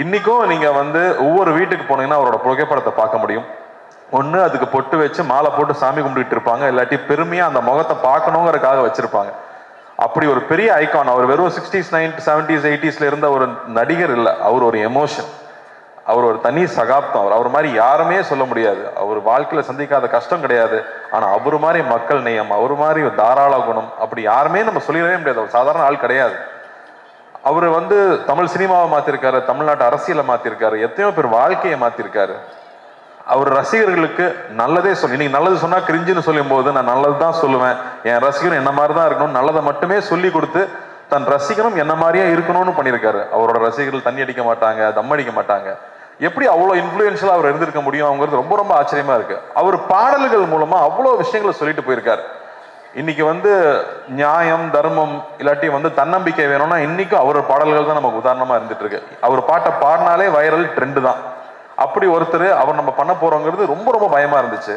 இன்னைக்கும் நீங்க வந்து ஒவ்வொரு வீட்டுக்கு போனீங்கன்னா அவரோட புகைப்படத்தை பார்க்க முடியும். ஒண்ணு அதுக்கு பொட்டு வச்சு மாலை போட்டு சாமி கும்பிட்டு இருப்பாங்க, இல்லாட்டி பெருமையா அந்த முகத்தை பார்க்கணுங்கிறதுக்காக வச்சிருப்பாங்க. அப்படி ஒரு பெரிய ஐகான். அவர் வெறும் 60s 90s 70s 80sல இருந்த ஒரு நடிகர் இல்லை, அவர் ஒரு எமோஷன், அவர் ஒரு தனி சகாப்தம். அவர் மாதிரி யாருமே சொல்ல முடியாது. அவர் வாழ்க்கையில சந்திக்காத கஷ்டம் கிடையாது. ஆனா அவரு மாதிரி மக்கள் நேயம், அவரு மாதிரி தாராள குணம் அப்படி யாருமே நம்ம சொல்லிடவே முடியாது. அவர் சாதாரண ஆள் கிடையாது. அவரு வந்து தமிழ் சினிமாவை மாத்திருக்காரு, தமிழ்நாட்டு அரசியலை மாத்திருக்காரு, எத்தனையோ பேர் வாழ்க்கையை மாத்திருக்காரு. அவர் ரசிகர்களுக்கு நல்லதே சொல்லி, நீங்க நல்லது சொன்னா கிரிஞ்சுன்னு சொல்லும் போது நான் நல்லது தான் சொல்லுவேன், என் ரசிகரும் என்ன மாதிரி தான் இருக்கணும், நல்லதை மட்டுமே சொல்லி கொடுத்து தன் ரசிகனும் என்ன மாதிரியே இருக்கணும்னு பண்ணியிருக்காரு. அவரோட ரசிகர்கள் தண்ணி அடிக்க மாட்டாங்க, தம் அடிக்க மாட்டாங்க. எப்படி அவ்வளோ இன்ஃப்ளூயன்ஷியலா அவர் இருந்திருக்க முடியும் அவங்கிறது ரொம்ப ரொம்ப ஆச்சரியமா இருக்கு. அவர் பாடல்கள் மூலமா அவ்வளோ விஷயங்களை சொல்லிட்டு போயிருக்காரு. இன்னைக்கு வந்து நியாயம் தர்மம் இல்லாட்டி வந்து தன்னம்பிக்கை வேணும்னா இன்னைக்கும் அவர் பாடல்கள் தான் நமக்கு உதாரணமா இருந்துட்டு இருக்கு. அவர் பாட்டை பாடினாலே வைரல் ட்ரெண்டு தான். அப்படி ஒருத்தர் அவர் நம்ம பண்ண போறோங்கிறது ரொம்ப ரொம்ப பயமா இருந்துச்சு.